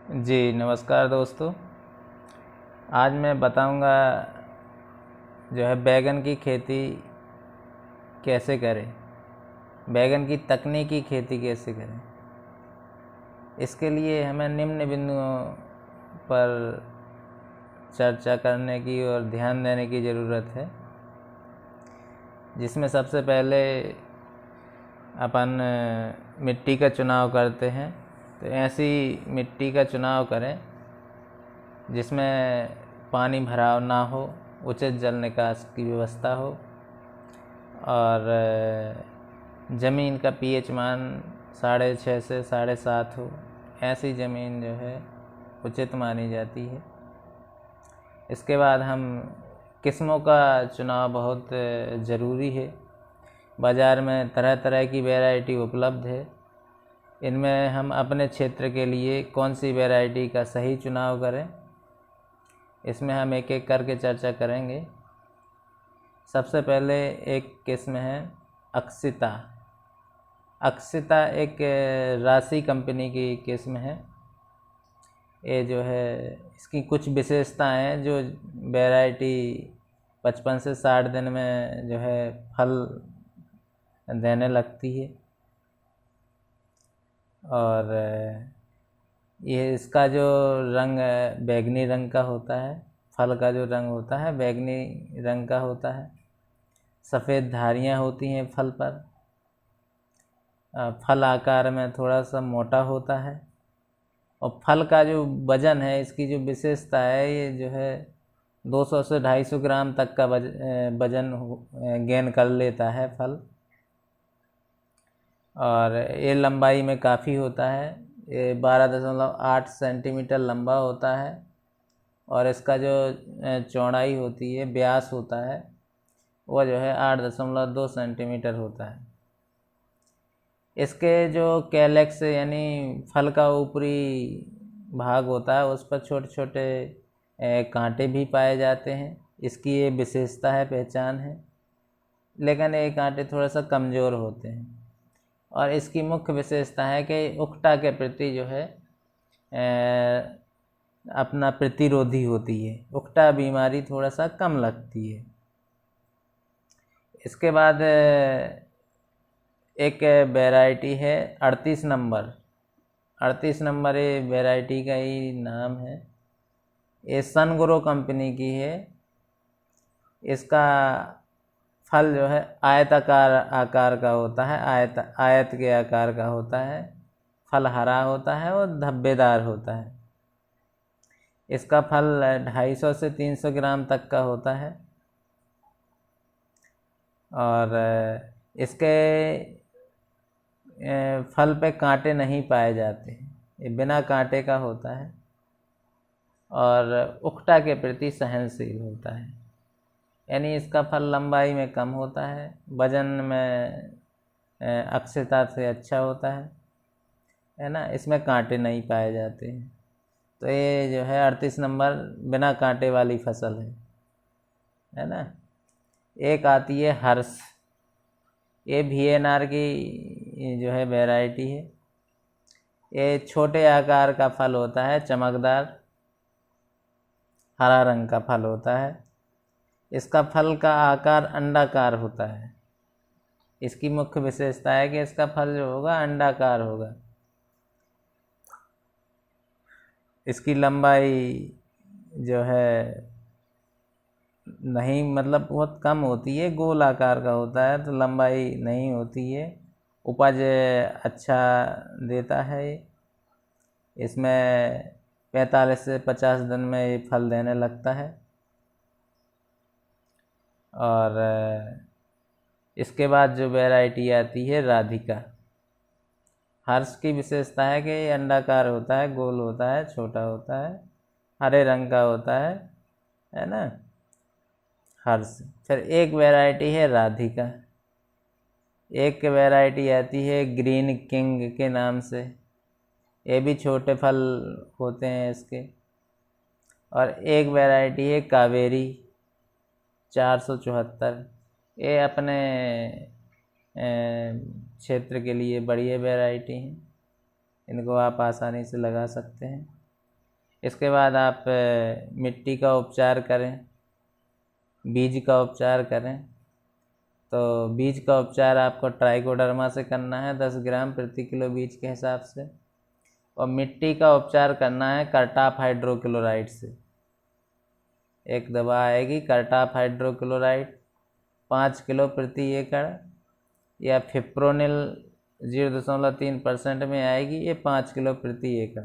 जी नमस्कार दोस्तों। आज मैं बताऊंगा जो है बैगन की खेती कैसे करें, बैगन की तकनीकी खेती कैसे करें। इसके लिए हमें निम्न बिंदुओं पर चर्चा करने की और ध्यान देने की ज़रूरत है, जिसमें सबसे पहले अपन मिट्टी का चुनाव करते हैं। तो ऐसी मिट्टी का चुनाव करें जिसमें पानी भराव ना हो, उचित जल निकास की व्यवस्था हो और ज़मीन का पीएच मान 6.5 से 7.5 हो। ऐसी ज़मीन जो है उचित मानी जाती है। इसके बाद हम किस्मों का चुनाव बहुत ज़रूरी है। बाज़ार में तरह तरह की वैरायटी उपलब्ध है। इनमें हम अपने क्षेत्र के लिए कौन सी वैरायटी का सही चुनाव करें, इसमें हम एक एक करके चर्चा करेंगे। सबसे पहले एक किस्म है अक्षिता। अक्षिता एक राशि कंपनी की किस्म है। ये जो है इसकी कुछ विशेषताएं हैं जो वैरायटी 55 से 60 दिन में जो है फल देने लगती है। और ये इसका जो रंग बैगनी रंग का होता है, फल का जो रंग होता है बैगनी रंग का होता है। सफ़ेद धारियाँ होती हैं फल पर। फल आकार में थोड़ा सा मोटा होता है और फल का जो वज़न है, इसकी जो विशेषता है, ये जो है 200 से 250 ग्राम तक का वज़न गेन कर लेता है फल। और ये लंबाई में काफ़ी होता है। ये 12.8 सेंटीमीटर लंबा होता है और इसका जो चौड़ाई होती है, व्यास होता है, वो जो है 8.2 सेंटीमीटर होता है। इसके जो कैलेक्स यानी फल का ऊपरी भाग होता है, उस पर छोटे छोटे कांटे भी पाए जाते हैं। इसकी ये विशेषता है, पहचान है। लेकिन ये कांटे थोड़ा सा कमज़ोर होते हैं। और इसकी मुख्य विशेषता है कि उकटा के प्रति जो है अपना प्रतिरोधी होती है। उकटा बीमारी थोड़ा सा कम लगती है। इसके बाद एक वैरायटी है 38 नंबर। 38 नंबर ये वैरायटी का ही नाम है। ये सनग्रो कंपनी की है। इसका फल जो है आयताकार आकार का होता है, आयत के आकार का होता है। फल हरा होता है और धब्बेदार होता है। इसका फल 250 से 300 ग्राम तक का होता है। और इसके फल पे कांटे नहीं पाए जाते हैं। ये बिना कांटे का होता है और उकटा के प्रति सहनशील होता है। यानी इसका फल लंबाई में कम होता है, वजन में अक्षयता से अच्छा होता है ना। इसमें कांटे नहीं पाए जाते हैं। तो ये जो है 38 नंबर बिना कांटे वाली फसल है ना। एक आती है हर्ष। ये VNR की जो है वैरायटी है। ये छोटे आकार का फल होता है, चमकदार हरा रंग का फल होता है। इसका फल का आकार अंडाकार होता है। इसकी मुख्य विशेषता है कि इसका फल जो होगा अंडाकार होगा। इसकी लंबाई जो है नहीं, मतलब बहुत कम होती है, गोल आकार का होता है, तो लंबाई नहीं होती है। उपज अच्छा देता है। इसमें 45 से 50 दिन में ये फल देने लगता है। और इसके बाद जो वैरायटी आती है राधिका। हर्ष की विशेषता है कि ये अंडाकार होता है, गोल होता है, छोटा होता है, हरे रंग का होता है ना हर्ष। फिर एक वैरायटी है राधिका। एक वैरायटी आती है ग्रीन किंग के नाम से। ये भी छोटे फल होते हैं इसके। और एक वैरायटी है कावेरी 474। ये अपने क्षेत्र के लिए बढ़िया वैरायटी हैं। इनको आप आसानी से लगा सकते हैं। इसके बाद आप मिट्टी का उपचार करें, बीज का उपचार करें। तो बीज का उपचार आपको ट्राइकोडर्मा से करना है 10 ग्राम प्रति किलो बीज के हिसाब से, और मिट्टी का उपचार करना है करटाप हाइड्रोक्लोराइड से। एक दवा आएगी करटाप हाइड्रोक्लोराइड 5 किलो प्रति एकड़, या फिप्रोनिल 0.3% में आएगी, ये 5 किलो प्रति एकड़।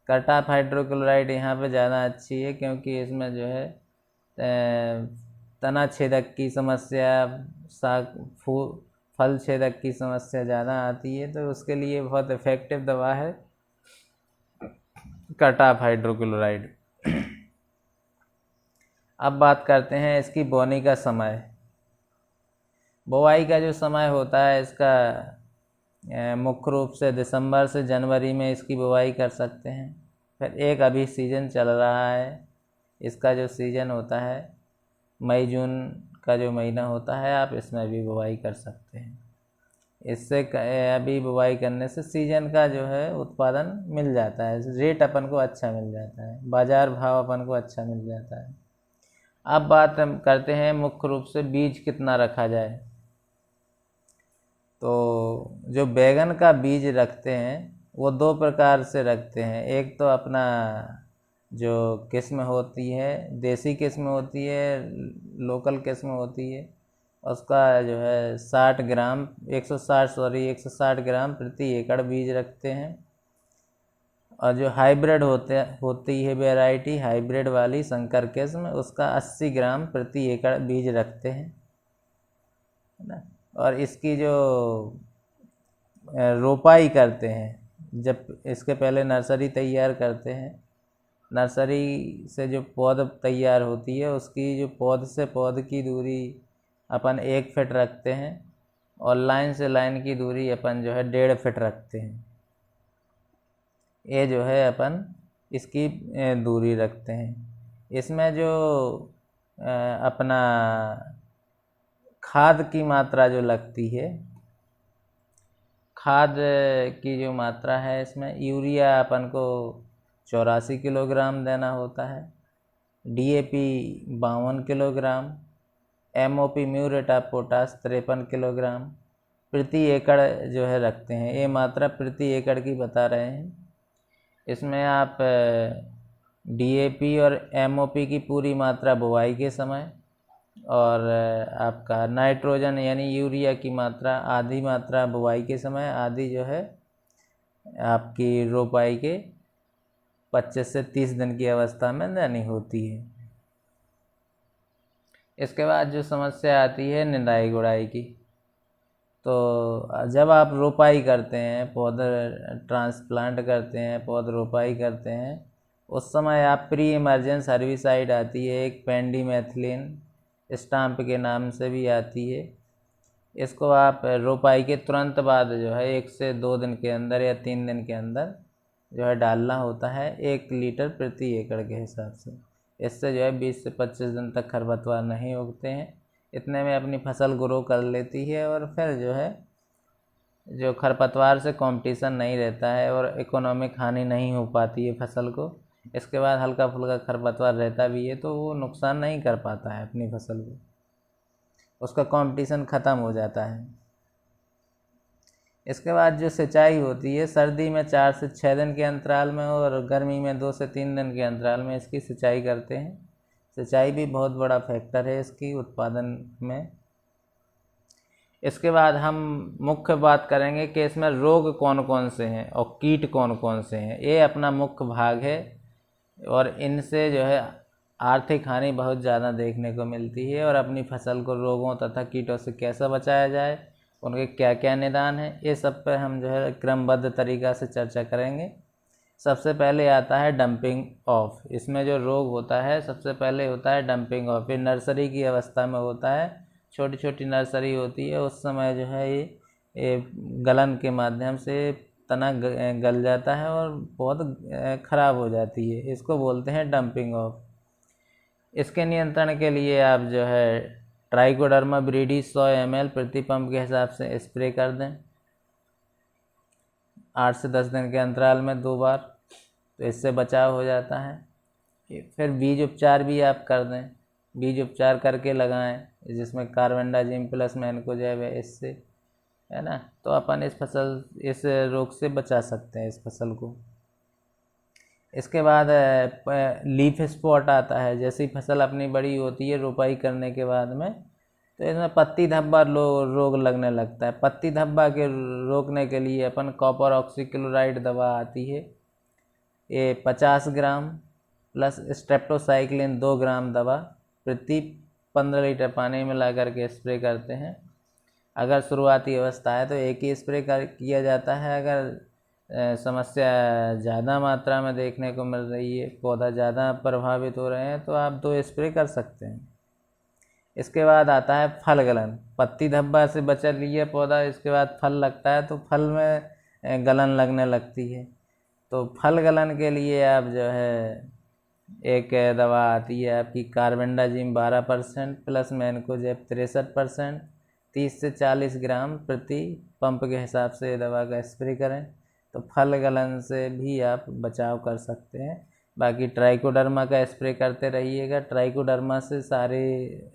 करटाप हाइड्रोक्लोराइड यहाँ पे ज़्यादा अच्छी है क्योंकि इसमें जो है तना छेदक की समस्या, फल छेदक की समस्या ज़्यादा आती है, तो उसके लिए बहुत इफ़ेक्टिव दवा है करटाप हाइड्रोक्लोराइड। अब बात करते हैं इसकी बोनी का समय। बुवाई का जो समय होता है इसका मुख्य रूप से दिसंबर से जनवरी में इसकी बुवाई कर सकते हैं। फिर एक अभी सीज़न चल रहा है, इसका जो सीज़न होता है मई जून का जो महीना होता है, आप इसमें भी बुवाई कर सकते हैं। इससे अभी बुवाई करने से सीजन का जो है उत्पादन मिल जाता है, रेट अपन को अच्छा मिल जाता है, बाज़ार भाव अपन को अच्छा मिल जाता है। अब बात हम करते हैं मुख्य रूप से बीज कितना रखा जाए। तो जो बैगन का बीज रखते हैं वो 2 प्रकार से रखते हैं। एक तो अपना जो किस्म होती है, देसी किस्म होती है, लोकल किस्म होती है, उसका जो है 160 ग्राम प्रति एकड़ बीज रखते हैं। और जो हाइब्रिड होती है वैरायटी हाइब्रिड वाली संकर किस्म, उसका 80 ग्राम प्रति एकड़ बीज रखते हैं, है ना। और इसकी जो रोपाई करते हैं, जब इसके पहले नर्सरी तैयार करते हैं, नर्सरी से जो पौध तैयार होती है उसकी जो पौध से पौध की दूरी अपन 1 फीट रखते हैं, और लाइन से लाइन की दूरी अपन जो है 1.5 फीट रखते हैं। ये जो है अपन इसकी दूरी रखते हैं। इसमें जो अपना खाद की मात्रा जो लगती है, खाद की जो मात्रा है, इसमें यूरिया अपन को 84 किलोग्राम देना होता है, DAP 52 kilogram, MOP muriate of potash 53 kilogram प्रति एकड़ जो है रखते हैं। ये मात्रा प्रति एकड़ की बता रहे हैं। इसमें आप DAP और MOP की पूरी मात्रा बुवाई के समय, और आपका नाइट्रोजन यानी यूरिया की मात्रा आधी मात्रा बुवाई के समय, आधी जो है आपकी रोपाई के 25 से 30 दिन की अवस्था में देनी होती है। इसके बाद जो समस्या आती है निंदाई गुड़ाई की। तो जब आप रोपाई करते हैं, पौधे ट्रांसप्लांट करते हैं, पौध रोपाई करते हैं, उस समय आप प्री इमर्जेंस हर्बिसाइड आती है एक पेंडीमेथिलिन स्टाम्प के नाम से भी आती है। इसको आप रोपाई के तुरंत बाद जो है 1 से 2 दिन के अंदर या 3 दिन के अंदर जो है डालना होता है 1 लीटर प्रति एकड़ के हिसाब से। इससे जो है 20 से 25 दिन तक खरपतवार नहीं उगते हैं। इतने में अपनी फसल ग्रो कर लेती है, और फिर जो है जो खरपतवार से कंपटीशन नहीं रहता है और इकोनॉमिक हानि नहीं हो पाती है फसल को। इसके बाद हल्का फुल्का खरपतवार रहता भी है तो वो नुकसान नहीं कर पाता है अपनी फसल को, उसका कंपटीशन ख़त्म हो जाता है। इसके बाद जो सिंचाई होती है, सर्दी में 4 से 6 दिन के अंतराल में और गर्मी में 2 से 3 दिन के अंतराल में इसकी सिंचाई करते हैं। सिंचाई भी बहुत बड़ा फैक्टर है इसकी उत्पादन में। इसके बाद हम मुख्य बात करेंगे कि इसमें रोग कौन कौन से हैं और कीट कौन कौन से हैं। ये अपना मुख्य भाग है, और इनसे जो है आर्थिक हानि बहुत ज़्यादा देखने को मिलती है। और अपनी फसल को रोगों तथा कीटों से कैसे बचाया जाए, उनके क्या क्या निदान है, ये सब पर हम जो है क्रमबद्ध तरीक़ा से चर्चा करेंगे। सबसे पहले आता है डंपिंग ऑफ। इसमें जो रोग होता है सबसे पहले होता है डंपिंग ऑफ। ये नर्सरी की अवस्था में होता है, छोटी छोटी नर्सरी होती है, उस समय जो है ये गलन के माध्यम से तना गल जाता है और बहुत ख़राब हो जाती है। इसको बोलते हैं डंपिंग ऑफ। इसके नियंत्रण के लिए आप जो है ट्राइकोडर्मा ब्रीडी 100 ml प्रति पंप के हिसाब से स्प्रे कर दें 8 से 10 दिन के अंतराल में 2 बार। तो इससे बचाव हो जाता है। फिर बीज उपचार भी आप कर दें, बीज उपचार करके लगाएं, जिसमें कार्बेंडाजिम प्लस मैनकोजेब है, इससे, है ना, तो अपन इस रोग से बचा सकते हैं इस फसल को। इसके बाद लीफ स्पॉट आता है। जैसे ही फसल अपनी बड़ी होती है रोपाई करने के बाद में, तो इसमें पत्ती धब्बा रोग लगने लगता है। पत्ती धब्बा के रोकने के लिए अपन कॉपर ऑक्सीक्लोराइड दवा आती है, ये 50 ग्राम प्लस स्ट्रेप्टोसाइक्लिन 2 ग्राम दवा प्रति 15 लीटर पानी में मिला करके स्प्रे करते हैं। अगर शुरुआती अवस्था है तो एक ही स्प्रे किया जाता है। अगर समस्या ज़्यादा मात्रा में देखने को मिल रही है, पौधा ज़्यादा प्रभावित हो रहे हैं, तो आप 2 स्प्रे कर सकते हैं। इसके बाद आता है फल गलन। पत्ती धब्बा से बचा लिया पौधा, इसके बाद फल लगता है तो फल में गलन लगने लगती है। तो फल गलन के लिए आप जो है एक दवा आती है आपकी कार्बेंडाजिम 12% प्लस मैनकोजेब 63%, 30 से 40 ग्राम प्रति पंप के हिसाब से दवा का स्प्रे करें, तो फल गलन से भी आप बचाव कर सकते हैं। बाकी ट्राइकोडर्मा का स्प्रे करते रहिएगा। ट्राइकोडर्मा से सारे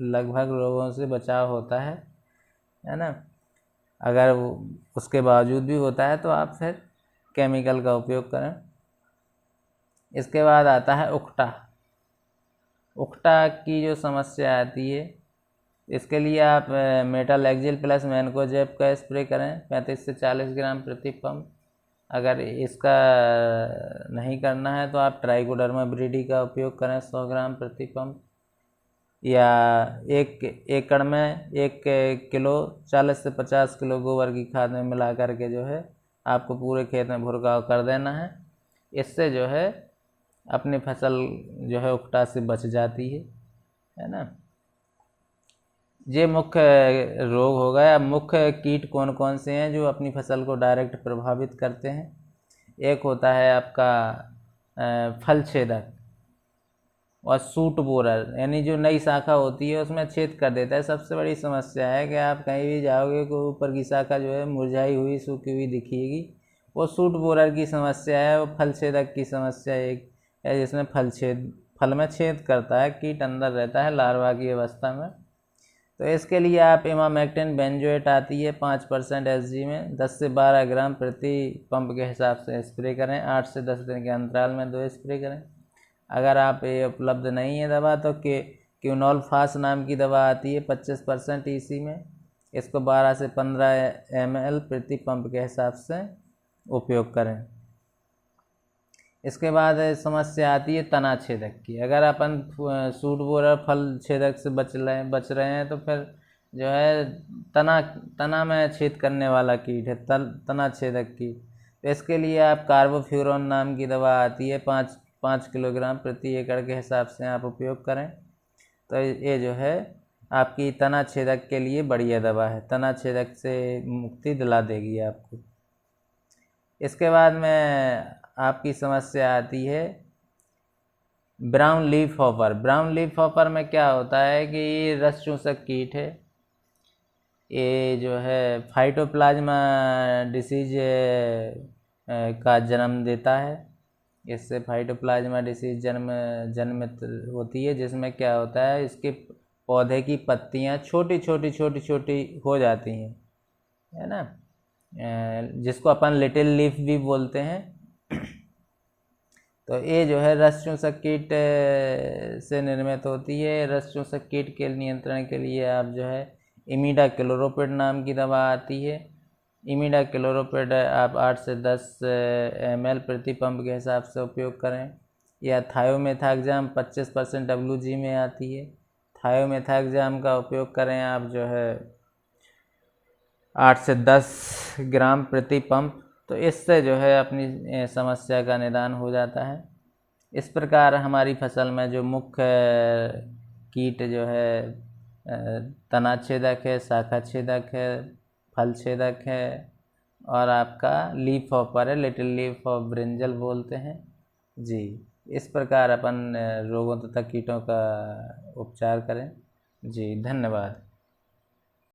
लगभग रोगों से बचाव होता है ना। अगर उसके बावजूद भी होता है तो आप फिर केमिकल का उपयोग करें। इसके बाद आता है उकटा। उकटा की जो समस्या आती है, इसके लिए आप मेटल एक्जिल प्लस मैनकोजेब का स्प्रे करें 35 से 40 ग्राम प्रति पंप। अगर इसका नहीं करना है तो आप ट्राइकोडर्मा ब्रीडी का उपयोग करें 100 ग्राम प्रति पंप, या 1 एकड़ में 1 किलो 40 से 50 किलो गोबर की खाद में मिला करके जो है आपको पूरे खेत में भुरकाव कर देना है। इससे जो है अपनी फसल जो है उकटा से बच जाती है ना। ये मुख्य रोग हो गया। मुख्य कीट कौन कौन से हैं जो अपनी फसल को डायरेक्ट प्रभावित करते हैं? एक होता है आपका फल छेदक और सूट बोरर, यानी जो नई शाखा होती है उसमें छेद कर देता है। सबसे बड़ी समस्या है कि आप कहीं भी जाओगे को ऊपर की शाखा जो है मुरझाई हुई सूखी हुई दिखेगी, वो सूट बोरर की समस्या है। वो फल छेदक की समस्या एक है जिसमें फल में छेद करता है, कीट अंदर रहता है लार्वा की अवस्था में। तो इसके लिए आप इमामेक्टिन बेंजोएट आती है 5% एसजी में 10 से 12 ग्राम प्रति पंप के हिसाब से स्प्रे करें। 8 से 10 दिन के अंतराल में 2 स्प्रे करें। अगर आप ये उपलब्ध नहीं है दवा तो क्यूनॉल फास नाम की दवा आती है 25% ईसी में, इसको 12 से 15 ml प्रति पंप के हिसाब से उपयोग करें। इसके बाद समस्या आती है तना छेदक की। अगर अपन सूट बोरर फल छेदक से बच रहे हैं तो फिर जो है तना में छेद करने वाला कीट है तना छेदक कीट। तो इसके लिए आप कार्बोफ्यूरॉन नाम की दवा आती है 5 किलोग्राम प्रति एकड़ के हिसाब से आप उपयोग करें। तो ये जो है आपकी तना छेदक के लिए बढ़िया दवा है, तना छेदक से मुक्ति दिला देगी आपको। इसके बाद में आपकी समस्या आती है brown leaf hopper. Brown leaf hopper में क्या होता है कि ये रस चूसक कीट है। ये जो है फाइटोप्लाज्मा डिसीज का जन्म देता है। इससे फाइटोप्लाज्मा डिसीज जन्मित होती है, जिसमें क्या होता है इसके पौधे की पत्तियां छोटी छोटी हो जाती हैं, है ना, जिसको अपन लिटिल लीफ भी बोलते हैं। तो ये जो है रस चूसक कीट से निर्मित होती है। रस चूसक कीट के नियंत्रण के लिए आप जो है इमिडाक्लोप्रिड नाम की दवा आती है। इमिडाक्लोप्रिड आप 8 से 10 ml प्रति पंप के हिसाब से उपयोग करें, या थायोमेथाक्साम 25% WG में आती है। थायोमेथाक्साम का उपयोग करें आप जो है 8 से 10 ग्राम प्रति पंप। तो इससे जो है अपनी समस्या का निदान हो जाता है। इस प्रकार हमारी फसल में जो मुख्य कीट जो है तना छेदक है, शाखा छेदक है, फल छेदक है, और आपका लीफ हॉपर है, लिटिल लीफ ऑफ ब्रिंजल बोलते हैं जी। इस प्रकार अपन रोगों तथा कीटों का उपचार करें जी। धन्यवाद।